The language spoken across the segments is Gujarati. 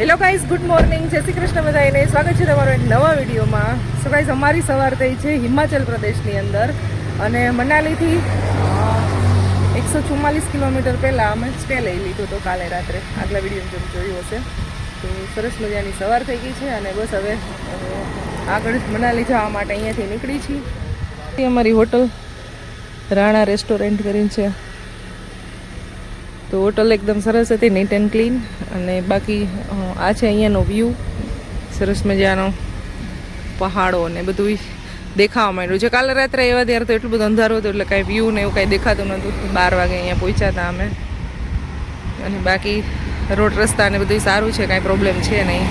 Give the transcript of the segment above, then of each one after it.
હેલો ગાઈઝ, ગુડ મોર્નિંગ, જય શ્રી કૃષ્ણ બધાને. સ્વાગત છે તમારો એક નવા વિડીયોમાં. સો ગાઈઝ, અમારી સવાર થઈ છે હિમાચલ પ્રદેશની અંદર અને મનાલીથી 144 કિલોમીટર પહેલાં અમે સ્ટે લઈ લીધો હતો કાલે રાત્રે. આગલા વિડીયો જેમ જોયું હશે તો સરસ મજાની સવાર થઈ ગઈ છે અને બસ હવે આગળ મનાલી જવા માટે અહીંયાથી નીકળી છીએ. અમારી હોટલ રાણા રેસ્ટોરન્ટ કરીને છે. તો હોટલ એકદમ સરસ હતી, નીટ એન્ડ ક્લીન. અને બાકી આ છે અહીંયાનો વ્યૂ, સરસ મજાનો પહાડો ને બધું દેખાવા માંડ્યું છે. કાલે રાત્રે એવા ત્યારે તો એટલું બધું અંધારું હતું એટલે કાંઈ વ્યૂ ને એવું કાંઈ દેખાતું નહોતું. 12 વાગે અહીંયા પહોંચ્યા હતા અમે. અને બાકી રોડ રસ્તા ને બધું સારું છે, કાંઈ પ્રોબ્લેમ છે નહીં.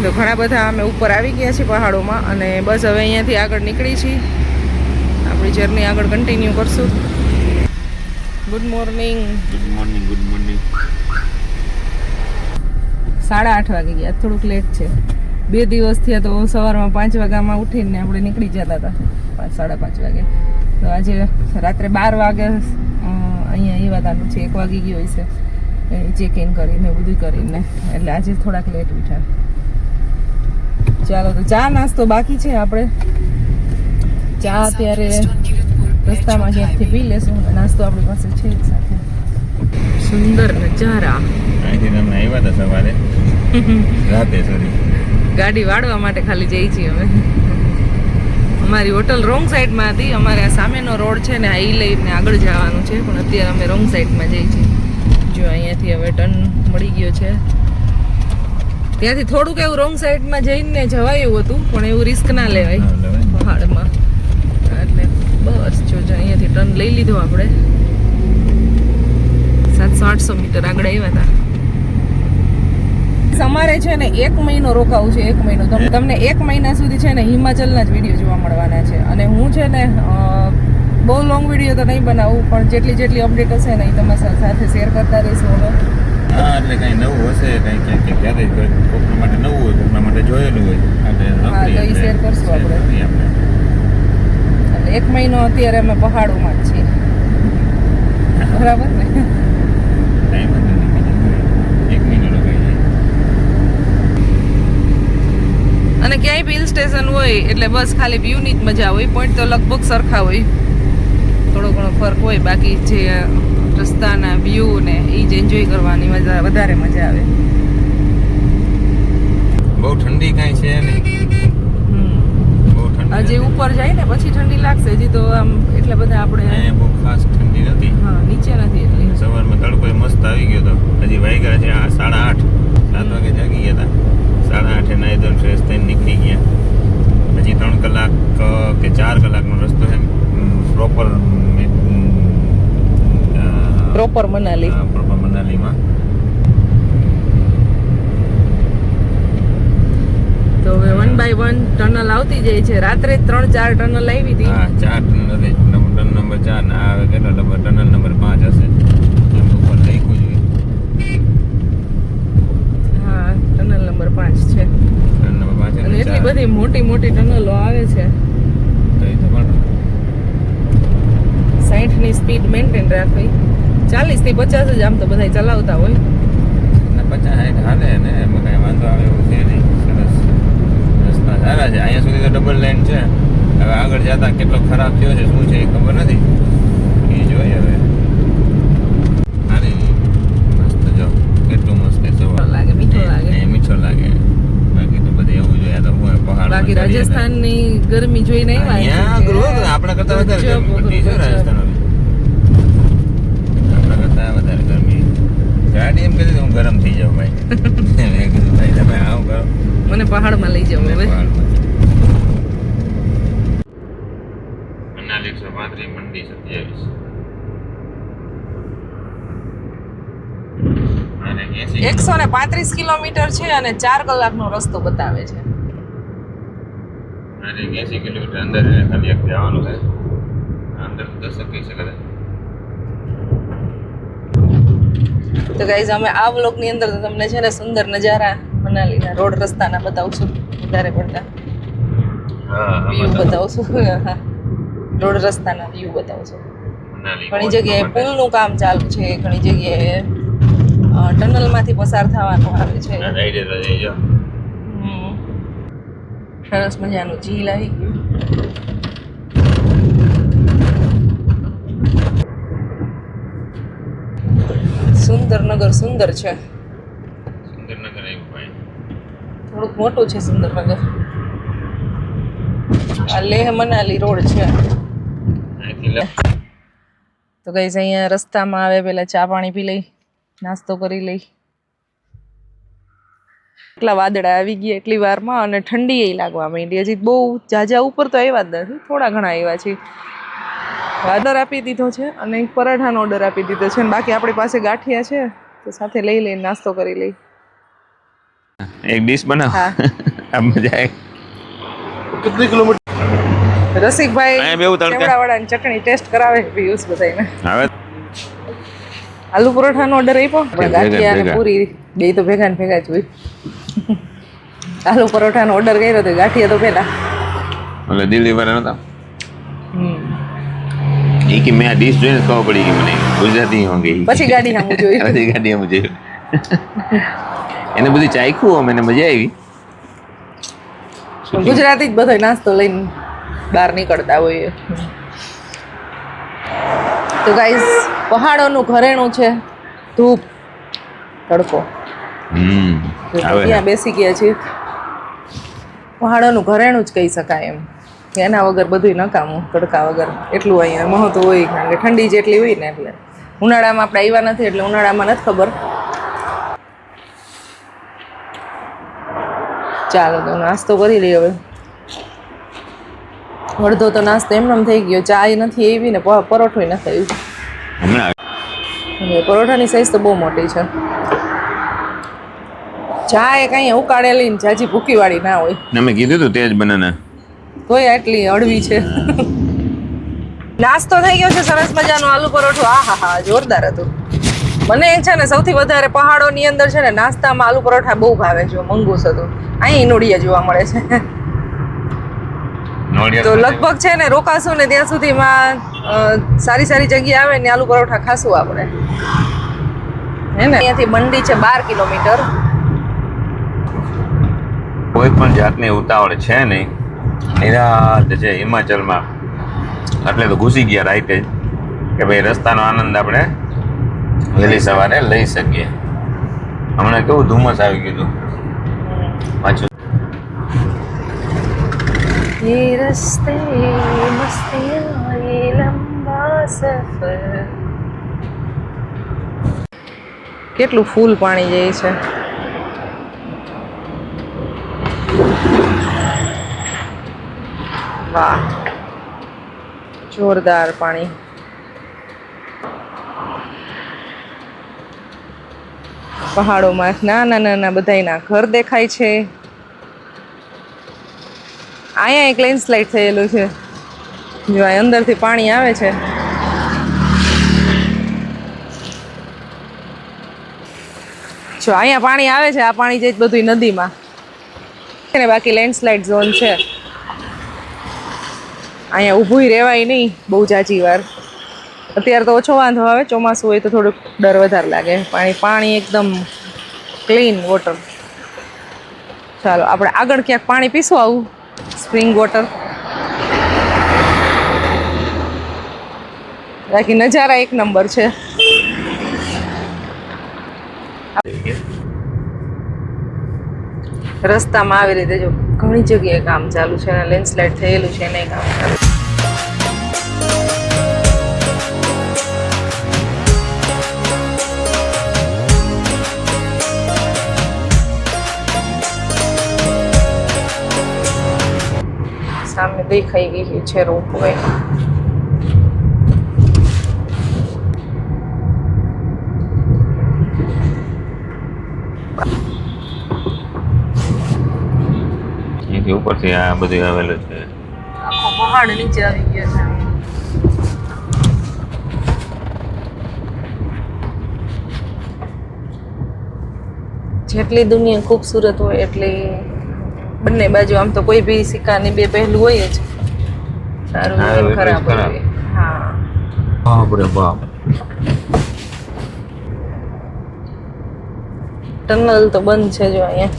તો ઘણા બધા અમે ઉપર આવી ગયા છીએ પહાડોમાં અને બસ હવે અહીંયાથી આગળ નીકળી છીએ. આપણી જર્ની આગળ કન્ટિન્યુ કરશું. Good morning. Good morning. Good morning. 8:30 વાગી ગયા, થોડુંક લેટ છે. 2 દિવસ થયા તો સવારમાં 5 વાગ્યામાં ઉઠીને આપણે નીકળી જતા હતા, 5-5:30 વાગે. તો આજે રાત્રે 12 વાગે અહીંયા આવ્યાનું છે. 1 વાગી ગયો હશે ચેક ઇન કરીને બધું કરીને, એટલે આજે થોડાક લેટ ઉઠ્યા. ચાલો, તો ચા નાસ્તો બાકી છે. આપણે ચા અત્યારે રસ્તામાં ક્યાંકથી પી લેશું. નાસ્તો આપણી પાસે છે જ સાથે. સુંદર નજારા. અહીંથી તમે આવ્યા હતા સવારે રાતે, સોરી, ગાડી વાળવા માટે ખાલી જઈ છીએ અમે. અમારી હોટલ રોંગ સાઈડમાં હતી. અમારે આ સામેનો રોડ છે ને, આ ઈ લઈને આગળ જવાનું છે, પણ અત્યારે અમે રોંગ સાઈડમાં જઈ છીએ. જો અહીંયાથી હવે ટર્ન મળી ગયો છે. ત્યાંથી થોડુંક એવું રોંગ સાઈડમાં જઈને જવાય એવું હતું, પણ એવું રિસ્ક ના લેવાય પહાડમાં. એટલે બસ જો અહીંયાથી ટર્ન લઈ લીધો આપણે. 700-800 મીટર આગળ આવ્યા હતા. અમારે છે ને 1 મહિનો રોકાવું છે. 1 મહિનો તમને 1 મહિના સુધી છે ને હિમાચલના જ વિડીયો જોવા મળવાના છે. અને હું છે ને બહુ લોંગ વિડીયો તો નહીં બનાવું, પણ જેટલી અપડેટ હશે ને એ તમારી સાથે શેર કરતા રહીશું હવે. હા, એટલે કંઈ નવું હશે, કંઈ ક્યાંક કોકના માટે નવું હોય, કોકના માટે જોયેલું હોય, હા, તો એ શેર કરશું આપણે. એટલે 1 મહિનો અત્યારે અમે પહાડોમાં જ છીએ, બરાબર ને? ટાઈમ જ નથી, 1 મહિનો રોકાઈ જાય. અને ક્યાંય બી હિલ સ્ટેશન હોય એટલે બસ ખાલી વ્યૂની જ મજા હોય. પોઈન્ટ તો લગભગ સરખા હોય, થોડો ઘણો ફરક હોય. બાકી જે રસ્તાના વ્યૂ ને એ જ એન્જોય કરવાની વધારે મજા આવે. બહુ ઠંડી કાંઈ છે નહીં. બહુ ઠંડી હજી ઉપર જાય ને પછી ઠંડી લાગશે. હજી તો આમ એટલે બધા આપણે અહીંયા બહુ ખાસ ઠંડી નથી. હા, નીચે નથી એટલી. સવારમાં તડકો મસ્ત આવી ગયો હતો. હજી વાગ્યા છે 8:30, 7 વાગે જાગી ગયા હતા. 8:30 નાઈ ધોઈને ફ્રેશ થઈને નીકળી ગયા. હજી 3 કલાક કે 4 કલાકનો રસ્તો છે પ્રોપર મનાલી. પ્રોપર મનાલીમાં. તો હવે 1 by 1 ટનલ આવતી જાય છે. રાત્રે 3-4 ટનલ આવી હતી. હા, 4 ટનલ હતી. ટનલ નંબર 4 ને આ કેટલો ટનલ નંબર 5 હશે. એમ ઉપર લખ્યું જોઈએ. હા, ટનલ નંબર 5 છે. ટનલ નંબર 5 અને એટલી બધી મોટી ટનલો આવે છે. તો એ તો પણ 60 ની સ્પીડ મેન્ટેન રાખવી. 40 થી 50 જ આમ તો બધા ચલાવતા હોય. 50-60 હાલે ને એમાં કાંઈ વાંધો આવે એવું છે નહીં. સરસ રસ્તા સારા છે. અહીંયા સુધી તો ડબલ લાઈન છે. હવે આગળ જતા કેટલો ખરાબ થયો છે, શું છે એ ખબર નથી. એ જોઈએ હવે. સારી મસ્ત, જો કેટલું મસ્ત છે. સવાર લાગે, મીઠો લાગે. મીઠો લાગે. બાકી તો બધે એવું જોઈએ તો હું પહાડ. બાકી રાજસ્થાનની ગરમી જોઈ નહીં અહીંયા ગૃહ આપણા કરતા વધારે ગરમી છે રાજસ્થાનમાં. આપણા કરતા વધારે ગરમી. ગાડી એમ કીધું હું ગરમ થઈ જાઉં ભાઈ. મેં કીધું ભાઈ તમે આવું કરો, મને પહાડમાં લઈ જાવ હવે. મનાલી 135, મંડી 27. અને 135 કિલોમીટર છે અને 4 કલાકનો રસ્તો બતાવે છે. અને 80 કિલોમીટર અંદર ખાલી એક જવાનું છે. અંદર 10 કહી શકાય. તો ગાઈઝ, અમે આ વ્લોગની અંદર તો તમને છે ને સુંદર નજારા મનાલીના રોડ રસ્તાના બતાવશું. વધારે પડતા વ્યૂ બતાવશું. રોડ રસ્તાના વ્યૂ બતાવશું. ઘણી જગ્યાએ પુલનું કામ ચાલુ છે, ઘણી જગ્યાએ ટનલમાંથી પસાર થવાનું આવે છે. રાઈડે તો જઈજો. સરસ મજાનું ઝીલ આવી ગયું. સુંદરનગર સુંદર છે. સુંદરનગર આવ્યું ભાઈ. થોડુંક મોટું છે સુંદરનગર. આ લેહ મનાલી રોડ છે. અહીંથી તો ગઈસ અહીંયા રસ્તામાં આવે પેલા ચા પાણી પી લઈ, નાસ્તો કરી લઈ. એટલા વાદળા આવી ગયા એટલી વારમાં અને ઠંડી એ લાગવા માંડી. હજી બહુ ઝાઝા ઉપર તો આવ્યા જ નથી, થોડા ઘણા આવ્યા છે. ઓર્ડર આપી દીધો છે અને એક પરાઠાનો ઓર્ડર આપી દીધો છે અને બાકી આપણી પાસે ગાંઠિયા છે તો સાથે લઈ લઈને નાસ્તો કરી લઈ. એક ડીશ બનાવ. હા. આ મજા આવે. कितने किलोमीटर રસિકભાઈ અહીંયા બેવું તડકે. ચેવડાવાળાની ચટણી ટેસ્ટ કરાવે પિયુષ બધાને. હવે આલુ પરોઠાનો ઓર્ડર આપ્યો પણ ભેગા ગાંઠિયા અને ભેગા. પૂરી બે તો ભેગા ને ભેગા જ હોય. આલુ પરોઠાનો ઓર્ડર કર્યો તો ગાંઠિયા તો પેલા. ઓલે દિલ્હી વાળા નતા એ કે મેં આ ડીશ જોઈને ખબર પડી કે મને ગુજરાતી હોંગે પછી ગાડી સામું જોયું. પછી ગાડી આમ જોયું. એને બધી ચાખ્યું અમે એને મજા આવી. ગુજરાતી જ બધો નાસ્તો લઈને બહાર નીકળતા હોઈએ. તો ગાઈસ પહાડોનું ઘરેણું છે, ધૂપ તડકો. આવે ત્યાં બેસી ગયા છીએ. પહાડોનું ઘરેણું જ કહી શકાય એમ કે એના વગર બધું નકામું, તડકા વગર. એટલું અહીંયા મહત્વ હોય કારણ કે ઠંડી જેટલી હોય ને એટલે. ઉનાળામાં આપણે આવ્યા નથી એટલે ઉનાળામાં નથી ખબર. ચાલો તો નાસ્તો કરી લઈએ હવે. અડધો તો નાસ્તો એમનેમ થઈ ગયો. ચા નથી એવી ને પરોઠો નથી આવ્યું. હમણાં અને પરોઠાની સાઈઝ તો બહુ મોટી છે. ચા એ કઈ ઉકાળેલી ને જાજી ભૂકીવાળી ના હોય. મેં કીધું તું તેજ બનાના. તોય આટલી હળવી છે. નાસ્તો થઈ ગયો છે સરસ મજાનો આલુ પરોઠો. આ હા હા જોરદાર હતું. મને છે ને સૌથી વધારે પહાડોની અંદર છે ને નાસ્તામાં આલુ પરોઠા બહુ ભાવે. જો મંગુસ હતું. અહીં નોડિયા જોવા મળે છે. તો લગભગ છે ને રોકાશું ને ત્યાં સુધીમાં સારી સારી જગ્યા આવે ને આલુ પરોઠા ખાશું આપણે. હે ને અહીંયાથી મંડી છે 12 કિલોમીટર. કોઈ પણ જાતની ઉતાવળ છે નહીં. નિરાંત છે હિમાચલમાં. એટલે તો ઘૂસી ગયા રાઈતે જ કે ભાઈ રસ્તાનો આનંદ આપણે વહેલી સવારે લઈ શકીએ. હમણાં કેવું ધુમ્મસ આવી ગયું હતું પાછું. ये रस्ते मस्तियाँ ये लंबा सफर. કેટલું ફૂલ પાણી જાય છે. વાહ જોરદાર પાણી. પહાડોમાં નાના નાના બધાયના ઘર દેખાય છે. અહીંયા એક લેન્ડસ્લાઇડ થયેલું છે. જો આ અંદરથી પાણી આવે છે. જો અહીંયા પાણી આવે છે. આ પાણી જાય બધું નદીમાં. ને બાકી લેન્ડસ્લાઇડ ઝોન છે. અહીંયા ઊભું રહેવાય નહીં બહુ જાજી વાર. અત્યારે તો ઓછો વાંધો આવે. ચોમાસું હોય તો થોડુંક ડર વધારે લાગે. પાણી એકદમ ક્લીન વોટર. ચાલો આપણે આગળ ક્યાંક પાણી પીશું આવું સ્પ્રિંગ વોટર. બાકી નજારા એક નંબર છે. રસ્તામાં આવી રીતે જો ઘણી જગ્યાએ કામ ચાલુ છે અને લેન્ડસ્લાઇડ થયેલું છે એને કામ ચાલુ. સામે દેખાઈ ગઈ છે રોપવે. અહીંથી ઉપરથી આ બધું આવેલું છે. આખો પહાડ નીચે આવી ગયો છે. જેટલી દુનિયા ખૂબસૂરત હોય એટલી બંને બાજુ આમ તો કોઈ બી સિક્કાની બે પહેલું હોય જ. સારું હોય ને ખરાબ હોય. હા બાપ રે બાપ. ટનલ તો બંધ છે જો અહીંયા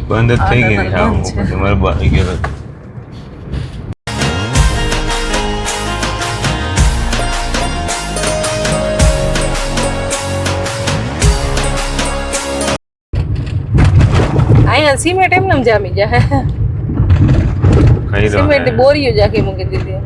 બંધ જ થઈ ગઈ બંધ હા છે. પછી મરબો આવી ગયો હતો. અહીંયા સિમેન્ટ એમને એમ જામી જાય કઈ દો સિમેન્ટ બોરીઓ જાકી મૂકી દીધી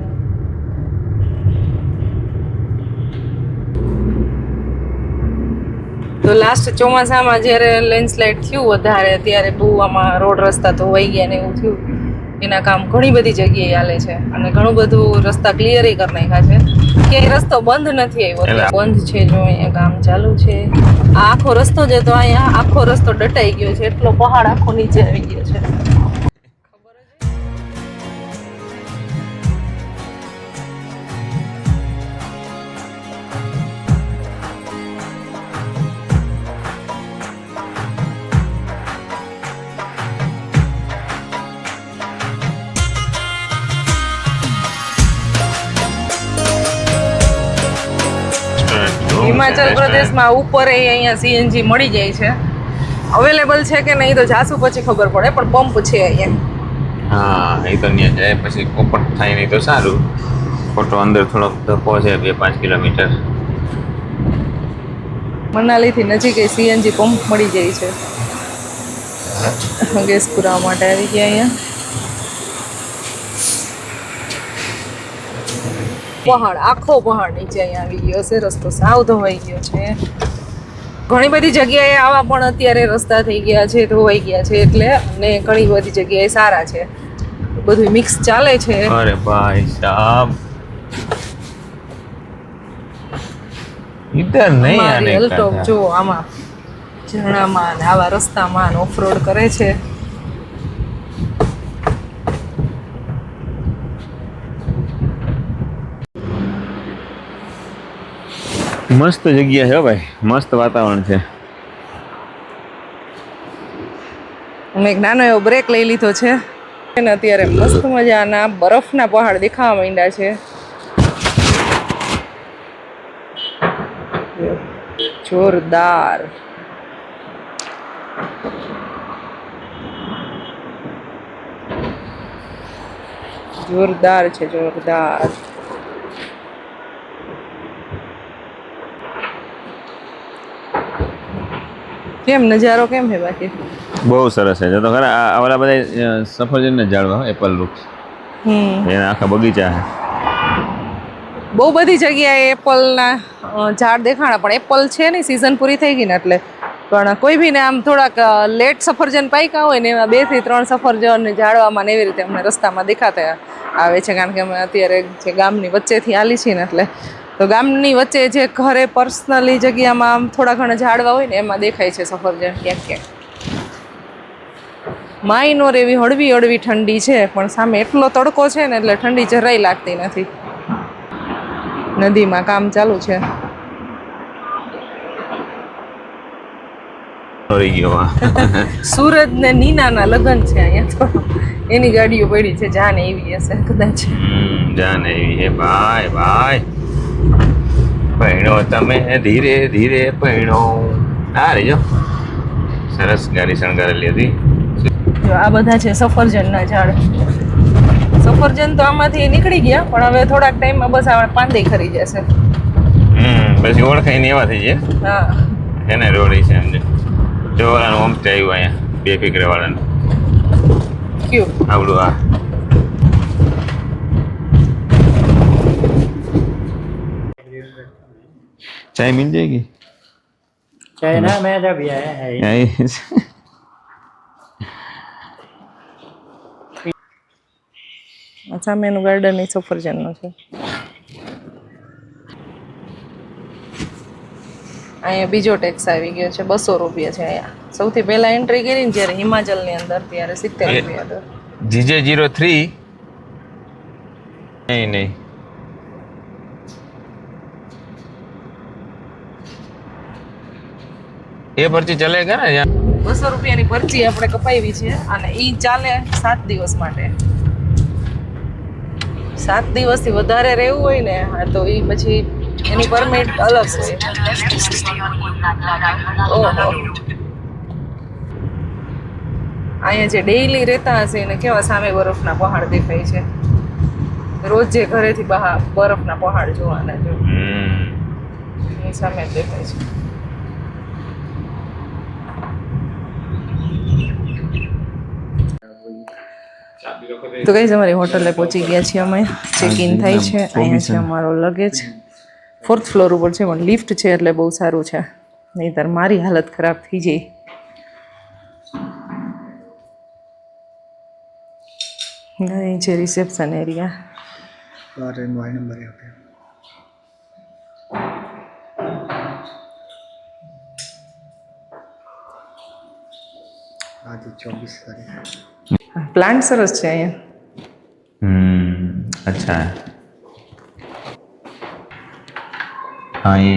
તો લાસ્ટ ચોમાસામાં જ્યારે લેન્ડસ્લાઇડ થયું વધારે ત્યારે બહુ આમાં રોડ રસ્તા ધોવાઈ ગયા ને એવું થયું એના કામ ઘણી બધી જગ્યાએ ચાલે છે અને ઘણું બધું રસ્તા ક્લિયર કરી નાખ્યા છે ક્યાંય રસ્તો બંધ નથી આવ્યો બંધ છે જો અહીંયા કામ ચાલુ છે આ આખો રસ્તો જે તો અહીંયા આખો રસ્તો ડટાઈ ગયો છે એટલો પહાડ આખો નીચે આવી ગયો છે હિમાચલ પ્રદેશમાં ઉપર અહીંયા સીએનજી મળી જાય છે અવેલેબલ છે કે નહીં તો જાસુ પછી ખબર પડે પણ પંપ છે અહીંયા હા એ તો ત્યાં જાય પછી પોપટ થાય નહીં તો સારું ખોટો અંદર થોડોક ધક્કો છે 2-5 કિલોમીટર મનાલીથી નજીક એ સીએનજી પંપ મળી જાય છે ગેસ પુરાવા માટે આવી ગયા અહીંયા પહાડ આખો પહાડ નીચે અહીંયા આવી ગયો છે રસ્તો સાવ ધોવાઈ ગયો છે ઘણી બધી જગ્યાએ આવા પણ અત્યારે રસ્તા થઈ ગયા છે ધોવાઈ ગયા છે એટલે અને ઘણી બધી જગ્યાએ સારા છે બધું મિક્સ ચાલે છે અરે ભાઈ સાહેબ ઇધર નહીં આને હિલટોપ જો આમાં ઝરણામાં ને આવા રસ્તામાં ઓફરોડ કરે છે મસ્ત જગ્યા છે ભાઈ મસ્ત વાતાવરણ છે અમે એક નાનો એવો બ્રેક લઈ લીધો છે અને અત્યારે મસ્ત મજાના બરફના પહાડ દેખાવા માંડ્યા છે જોરદાર જોરદાર છે જોરદાર કેમ નજારો કેમ છે બાકી બહુ સરસ છે જો તો ખરા આ ઓલા બધા સફરજન ને ઝાડવા એપલ વૃક્ષ એના આખા બગીચા છે બહુ બધી જગ્યાએ એપલના ઝાડ દેખાણા પણ એપલ છે ને સિઝન પૂરી થઈ ગઈ ને એટલે પણ કોઈ બી ને આમ થોડાક લેટ સફરજન પાક્યા હોય ને એમાં 2 થી 3 સફરજન ઝાડવામાં ને એવી રીતે અમને રસ્તામાં દેખાતા આવે છે કારણ કે અમે અત્યારે જે ગામની વચ્ચેથી હાલી છીએ ને એટલે તો ગામની વચ્ચે જે ઘરે પર્સનલી જગ્યામાં આમ થોડા ઘણા ઝાડવા હોય ને એમાં દેખાય છે સફરજન ક્યાંક ક્યાંક માઇનોર એવી હળવી હળવી ઠંડી છે પણ સામે એટલો તડકો છે ને એટલે ઠંડી જરાય લાગતી નથી નદીમાં કામ ચાલુ છે સુરજ ને નીનાના લગ્ન છે અહીંયા તો એની ગાડીઓ પડી છે જાને એવી હશે કદાચ જાને એવી હે ભાઈ ભાઈ પૈણો તમે ધીરે ધીરે પૈણો આ રેજો સરસ ગાડી શણગારેલી હતી આ બધા છે સફરજનના ઝાડ સફરજન તો આમાંથી નીકળી ગયા પણ હવે થોડાક ટાઈમમાં બસ આપણે પાંદે ખરી જશે પછી ઓળખાઈ ને એવા થઈ જાય હા એને રોડી છે એમને જોવાનું ઓમ તે આવ્યું અહીંયા 2 ફીકરે વાળાનું ક્યુ આવડું આ चाय मिल जाएगी चाय ना मैं जब आया है સામેનું ગાર્ડન એ સફરજનનો છે અહીંયા બીજો ટેક્સ આવી ગયો છે 200 રૂપિયા છે અહીંયા સૌથી પહેલા એન્ટ્રી કરી ને જ્યારે હિમાચલની અંદર ત્યારે 70 રૂપિયા હતો GJ03 નહીં નહીં એ પરચી ચલેગા ને 200 રૂપિયાની પરચી આપણે કપાવી છે અને એ ચાલે 7 દિવસ માટે 7 દિવસથી વધારે રહેવું હોય ને તો એ પછી એની પરમિટ અલગ હોય ઓહો અહીંયા જે ડેઈલી રહેતા હશે એને કેવા સામે બરફના પહાડ દેખાય છે. રોજ જે ઘરેથી બહાર બરફના પહાડ જોવાના છે એ સામે જ દેખાય છે. તો કઈ અમારી હોટલે પહોંચી ગયા છીએ અમે. ચેક ઇન થાય છે. અહીંયા છે અમારો લગેજ. 4th ફ્લોર ઉપર છે પણ લિફ્ટ છે એટલે બહુ સારું છે, નહીંતર મારી હાલત ખરાબ થઈ જાય. અહીં છે રિસેપ્શન એરિયા. और मोबाइल नंबर है पे आज 24 तारीख. પ્લાન્ટ સરસ છે અહીંયા. अच्छा हाँ ये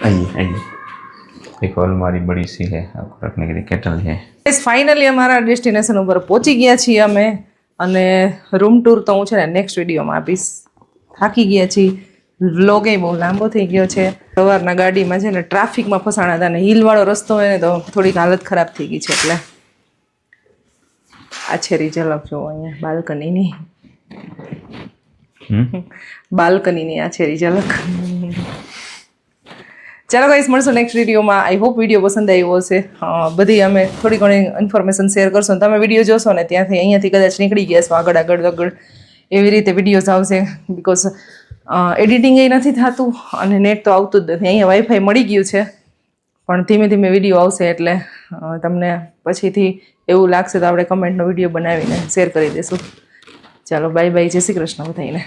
आइए एक और हमारी बड़ी सी है आपको रखने के लिए केटल है. ફાઇનલી અમારા ડેસ્ટિનેશન ઉપર પહોંચી ગયા છીએ અમે, અને રૂમ ટૂર તો હું છે ને નેક્સ્ટ વિડીયોમાં આપીશ. થાકી ગયા છીએ, વ્લોગ એ બહુ લાંબો થઈ ગયો છે. સવારના ગાડીમાં છે ને ટ્રાફિકમાં ફસાણા હતા, ને હિલવાળો રસ્તો હોય ને તો થોડીક હાલત ખરાબ થઈ ગઈ છે. એટલે આ છે ઝલક જો અહીંયા બાલ્કનીની, બાલ્કનીની આ છે ઝલક. ચાલો ગાઈસ, મળશું નેક્સ્ટ વિડીયોમાં. આઈ હોપ વિડીયો પસંદ આવ્યો હશે. બધી અમે થોડી ઘણી ઇન્ફોર્મેશન શેર કરશું. તમે વિડીયો જોશો ને ત્યાંથી અહીંયાથી કદાચ નીકળી ગયા છો આગળ એવી રીતે વિડીયોઝ આવશે. બિકોઝ એડિટિંગ એ નથી થતું અને નેટ તો આવતું જ નથી. અહીંયા વાઈફાઈ મળી ગયું છે પણ ધીમે ધીમે વિડીયો આવશે એટલે તમને પછીથી એવું લાગશે તો આપણે કમેન્ટનો વિડીયો બનાવીને શેર કરી દઈશું. ચાલો બાય બાય, જય શ્રી કૃષ્ણ બધાઈને.